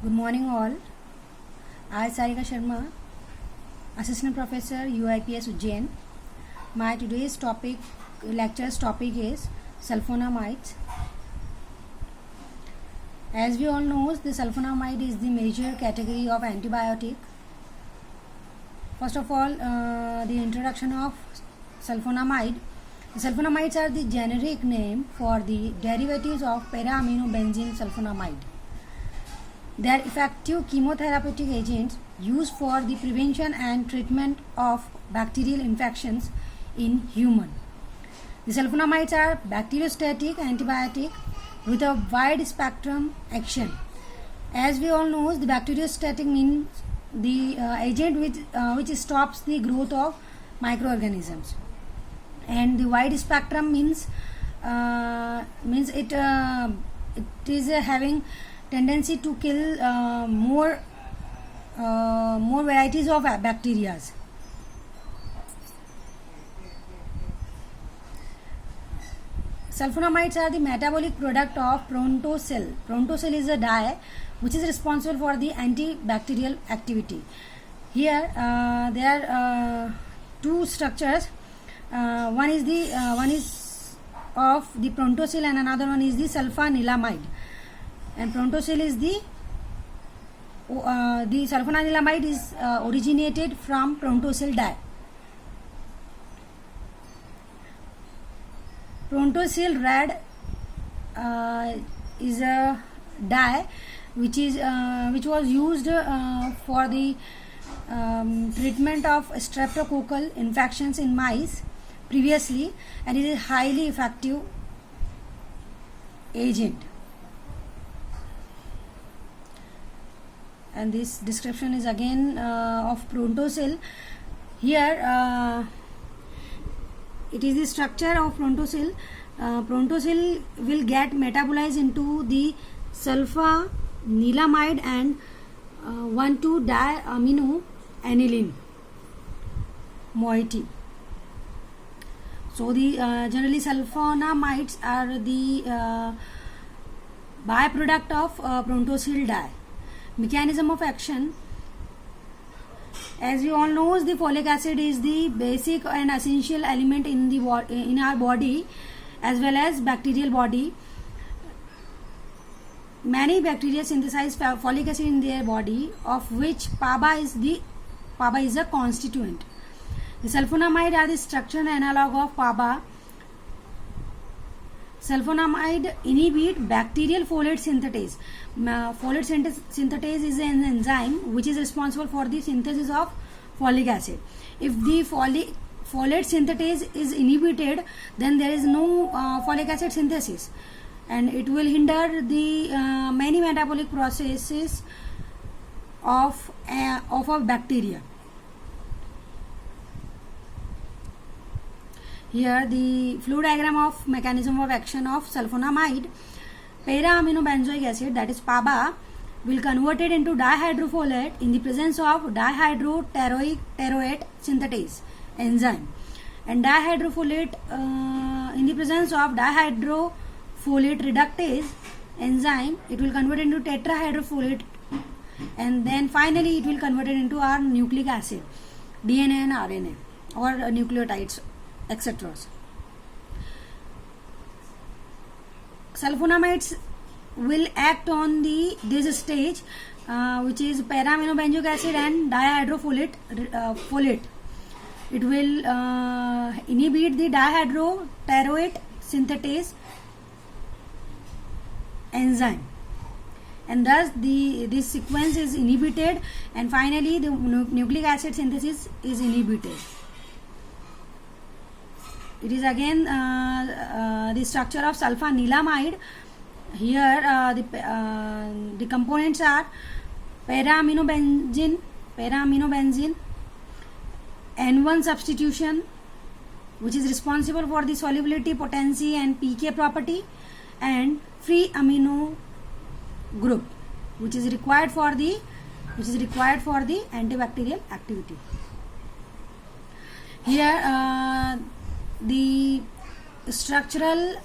Good morning all. I Sarika Sharma, Assistant Professor UIPS Ujjain. My today's lecture's topic is sulfonamides. As we all know, the sulfonamide is the major category of antibiotic. First of all, the introduction of sulfonamide. The sulfonamides are the generic name for the derivatives of para-aminobenzene sulfonamide. They are effective chemotherapeutic agents used for the prevention and treatment of bacterial infections in human. The sulfonamides are bacteriostatic antibiotic with a wide spectrum action. As we all know, the bacteriostatic means the agent which stops the growth of microorganisms, and the wide spectrum means it is having tendency to kill more varieties of bacteria. Sulfonamides are the metabolic product of protosyl. Protosyl is a dye which is responsible for the antibacterial activity. Here there are two structures. One is of the protosyl and another one is the sulfanilamide. And protosyl is the sulfanilamide is originated from protosyl dye. Protosyl red is a dye which was used for the treatment of streptococcal infections in mice previously, and it is a highly effective agent. And this description is again of protosyl. Here it is the structure of protosyl. Protosyl will get metabolized into the sulfanilamide and 1,2-diaminoaniline moiety. So the generally sulfonamides are the byproduct of protosyl dye. Mechanism of action. As we all know, the folic acid is the basic and essential element in our body as well as bacterial body. Many bacteria synthesize folic acid in their body, of which PABA is a constituent. The sulfonamide are the structural analog of PABA. Sulfonamide inhibit bacterial folate synthetase. Folate synthetase is an enzyme which is responsible for the synthesis of folic acid. If the folate synthetase is inhibited, then there is no folic acid synthesis, and it will hinder the many metabolic processes of a bacteria. Here the flow diagram of mechanism of action of sulfonamide. Para-aminobenzoic acid, that is PABA, will convert it into dihydrofolate in the presence of dihydroteroate synthetase enzyme, and dihydrofolate in the presence of dihydrofolate reductase enzyme, it will convert into tetrahydrofolate, and then finally it will convert it into our nucleic acid, DNA and RNA, or nucleotides, etc. Sulfonamides will act on this stage, which is para-aminobenzoic acid and dihydrofolate. It will inhibit the dihydroteroate synthetase enzyme, and thus this sequence is inhibited, and finally the nucleic acid synthesis is inhibited. It is again the structure of sulfanilamide. Here the components are para-aminobenzene, N1 substitution, which is responsible for the solubility, potency and pK property, and free amino group, which is required for the antibacterial activity. Here the structural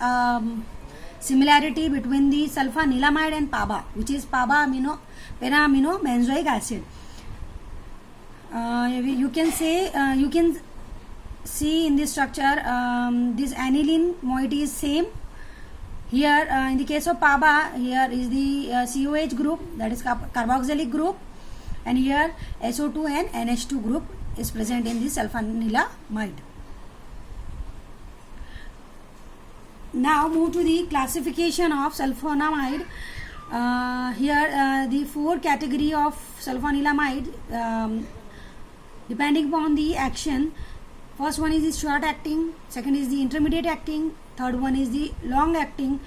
similarity between the sulfanilamide and PABA, which is para-amino benzoic acid. You can see in this structure, this aniline moiety is same. Here in the case of PABA, here is the COH group, that is carboxylic group, and here SO2 and NH2 group is present in the sulfanilamide. Now move to the classification of sulfonamide. Here the 4 category of sulfanilamide, depending upon the action. First one is the short acting, second is the intermediate acting, third one is the long acting,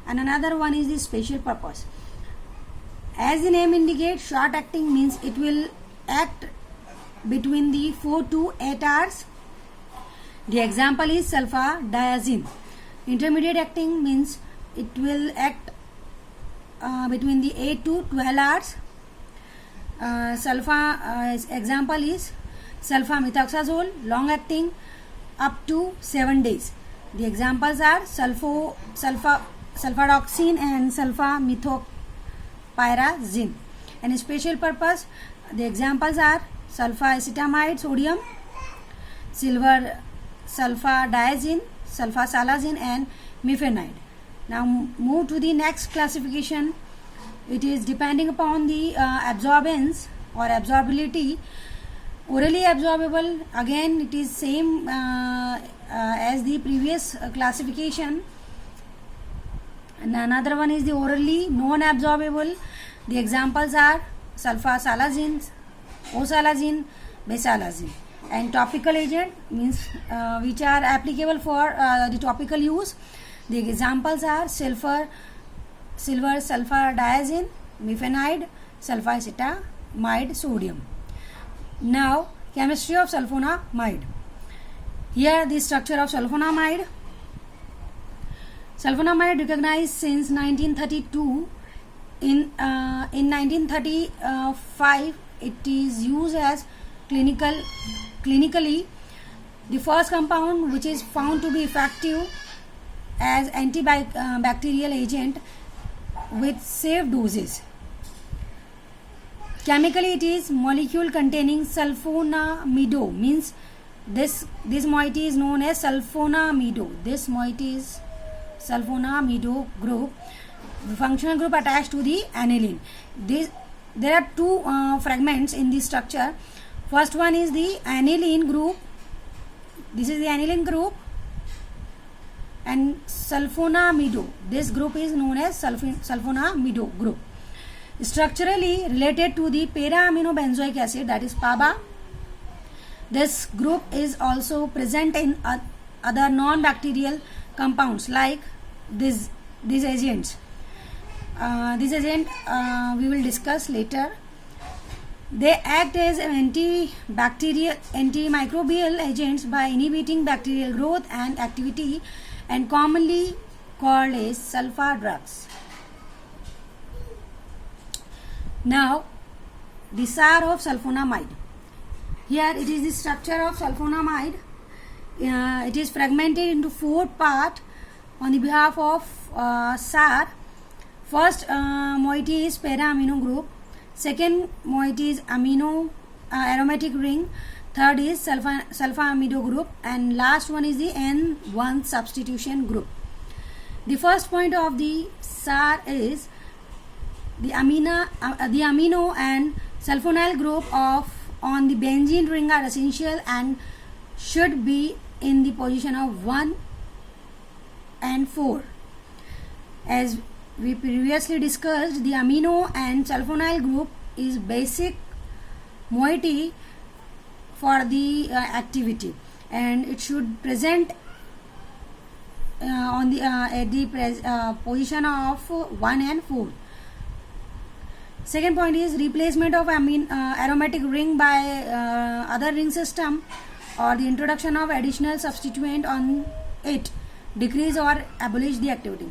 and another one is the special purpose. As the name indicates, short acting means it will act between the 4 to 8 hours. The example is sulfadiazine. Intermediate acting means it will act between the 8 to 12 hours. Example is sulfamethoxazole, long acting up to 7 days. The examples are sulfadoxine and sulfamethoxypyrazine. And special purpose, the examples are sulfacetamide sodium, silver sulfadiazine, sulfasalazine and mifenide. Now move to the next classification. It is depending upon the absorbance or absorbability. Orally absorbable, again it is same as the previous classification. And another one is the orally non-absorbable. The examples are sulfasalazine, osalazine, besalazine. And topical agent means which are applicable for the topical use. The examples are silver sulfadiazine, mifenide, sulfacetamide sodium. Now chemistry of sulfonamide. Here the structure of sulfonamide. Sulfonamide recognized since 1932. In 1935 it is used as clinically the first compound which is found to be effective as antibacterial agent with safe doses. Chemically it is molecule containing sulfonamido, means this moiety is known as sulfonamido. This moiety is sulfonamido group, the functional group attached to the aniline. There are 2 fragments in this structure. First one is the aniline group. This is the aniline group, and sulfonamido. This group is known as sulfonamido group. Structurally related to the para-amino benzoic acid, that is PABA. This group is also present in other non-bacterial compounds like these agents. This agent we will discuss later. They act as antimicrobial agents by inhibiting bacterial growth and activity, and commonly called as sulfa drugs. Now the SAR of sulfonamide. Here it is the structure of sulfonamide. It is fragmented into 4 parts on the behalf of SAR. First moiety is para-amino group. Second moiety is aromatic ring. Third is sulfamido group, and last one is the N1 substitution group. The first point of the SAR is the amino and sulfonyl group on the benzene ring are essential and should be in the position of 1 and 4. As we previously discussed, the amino and sulfonyl group is basic moiety for the activity, and it should present on the at the position of 1 and 4. Second point is replacement of aromatic ring by other ring system, or the introduction of additional substituent on it decrease or abolish the activity.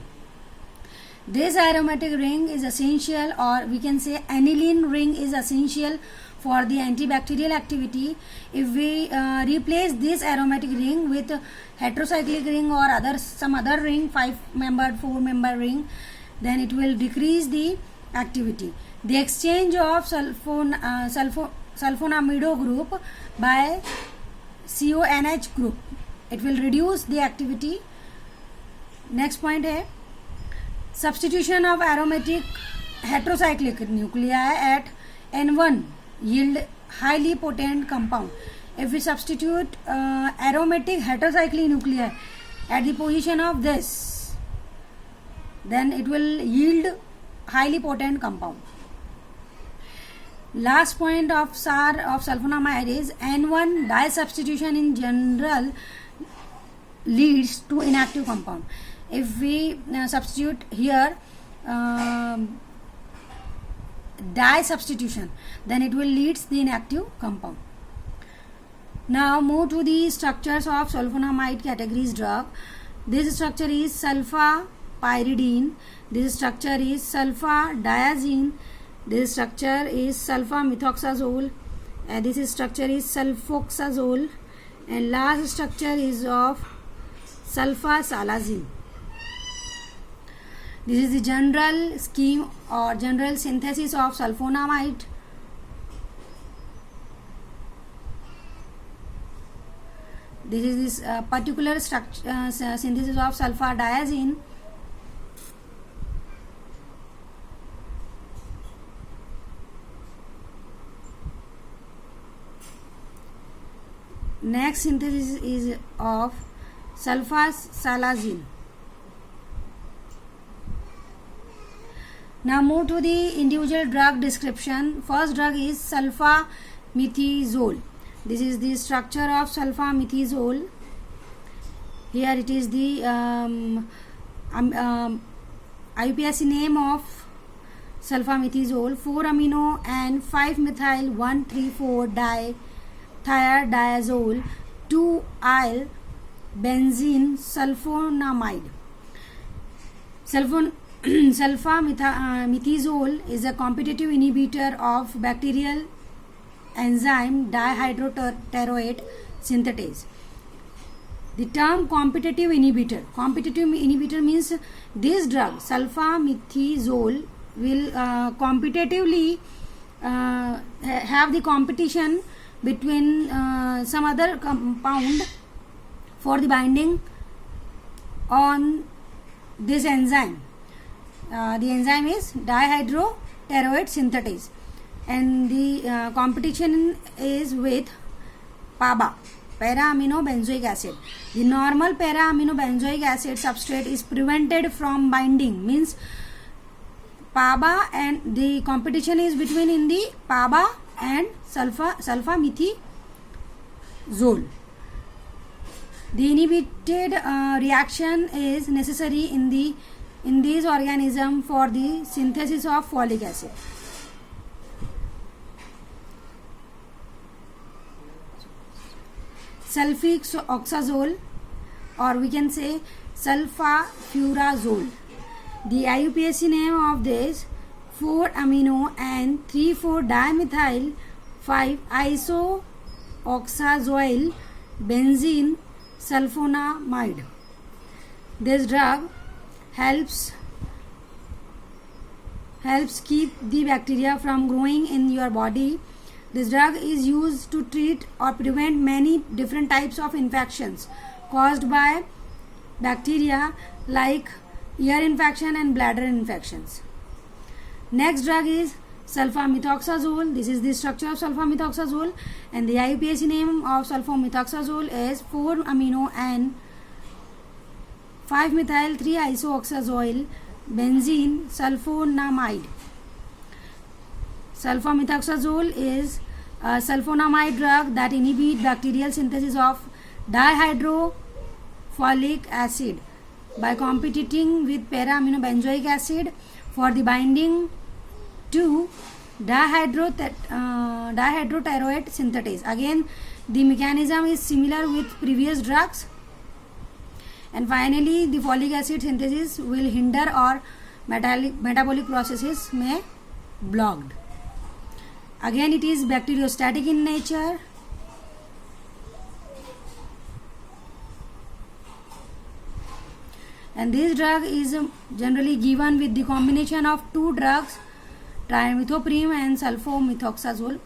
This aromatic ring is essential, or we can say aniline ring is essential for the antibacterial activity. If we replace this aromatic ring with heterocyclic ring or some other ring, 5-membered, 4-member ring, then it will decrease the activity. The exchange of sulfonamido group by CONH group, it will reduce the activity. Next point है substitution of aromatic heterocyclic nuclei at N1 yield highly potent compound. If we substitute aromatic heterocyclic nuclei at the position of this, then it will yield highly potent compound. Last point of SAR of sulfonamide is N1 dye substitution in general leads to inactive compound. If we substitute here dye substitution, then it will lead to the inactive compound. Now move to the structures of sulfonamide categories drug. This structure is sulfapyridine. This structure is sulfadiazine. This structure is sulfamethoxazole. And this structure is sulfoxazole. And last structure is of sulfasalazine. This is the general scheme or general synthesis of sulfonamide. This is this particular structure synthesis of sulfadiazine. Next synthesis is of sulfasalazine. Now move to the individual drug description. First drug is sulfamethizole. This is the structure of sulfamethizole. Here it is the IUPAC name of sulfamethizole: 4-amino and 5-methyl 1,3,4-dithiazole 2-yle benzene sulfonamide. Sulfamethizole is a competitive inhibitor of bacterial enzyme dihydropteroate synthetase. The term competitive inhibitor means this drug sulfamethizole will competitively have the competition between some other compound for the binding on this enzyme. The enzyme is dihydropteroate synthetase, and the competition is with PABA, para-amino benzoic acid. The normal para-amino benzoic acid substrate is prevented from binding, means PABA, and the competition is between in the PABA and sulfamethizole. The inhibited reaction is necessary in this organism for the synthesis of folic acid. Sulfoxazole, or we can say sulfafurazole. The IUPAC name of this 4-amino and 3,4-dimethyl 5-isoxazoyl benzene sulfonamide. This drug helps keep the bacteria from growing in your body. This drug is used to treat or prevent many different types of infections caused by bacteria like ear infection and bladder infections. Next drug is sulfamethoxazole. This is the structure of sulfamethoxazole, and the IUPAC name of sulfamethoxazole is 4-amino and 5-methyl 3-isoxazoyl benzene sulfonamide. Sulfamethoxazole is a sulfonamide drug that inhibits bacterial synthesis of dihydrofolic acid by competing with para-amino benzoic acid for the binding to dihydroteroate synthetase. Again, the mechanism is similar with previous drugs. And finally, the folic acid synthesis will hinder or metabolic processes may blocked. Again, it is bacteriostatic in nature. And this drug is generally given with the combination of two drugs, trimethoprim and sulfamethoxazole.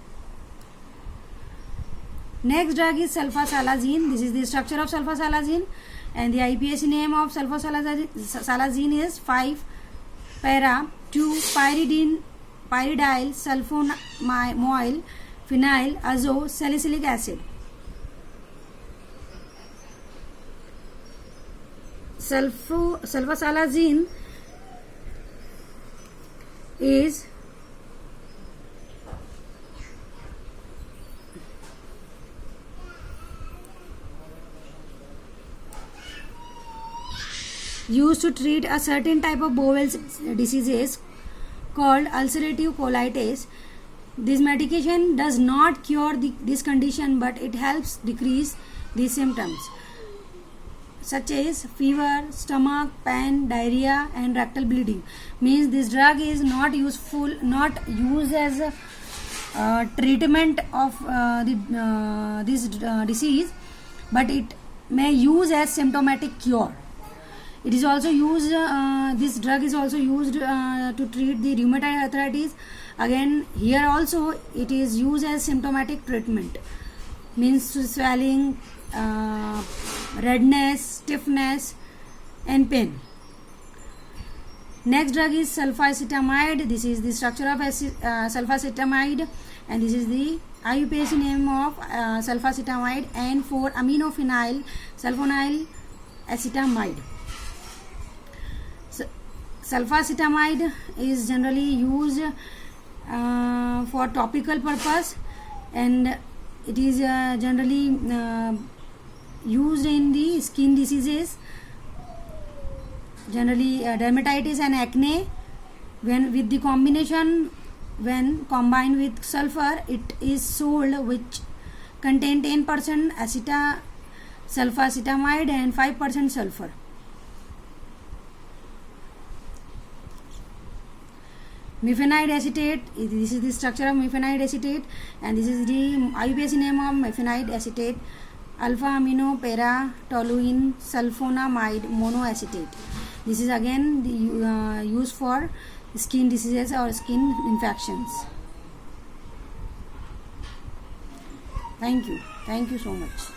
Next drug is sulfasalazine. This is the structure of sulfasalazine, and the IPS name of sulfasalazine is 5-para-2-pyridyl sulfoamyl phenyl azo salicylic acid. Sulfasalazine is used to treat a certain type of bowel diseases called ulcerative colitis. This medication does not cure this condition, but it helps decrease the symptoms such as fever, stomach pain, diarrhea and rectal bleeding. Means this drug is not used as a treatment of this disease, but it may use as symptomatic cure. It is also used, this drug is also used to treat the rheumatoid arthritis. Again, here also it is used as symptomatic treatment. Means swelling, redness, stiffness and pain. Next drug is sulfacetamide. This is the structure of sulfacetamide, and this is the IUPAC name of sulfacetamide, and 4-aminophenyl sulfonyl acetamide. Sulfacetamide is generally used for topical purpose, and it is generally used in the skin diseases, generally dermatitis and acne. When combined with sulfur, it is sold, which contain 10% sulfacetamide and 5% sulfur. Mefenide acetate. This is the structure of mefenide acetate, and this is the IUPAC name of mefenide acetate, alpha-amino-para-toluene sulfonamide monoacetate. This is again used for skin diseases or skin infections. Thank you so much.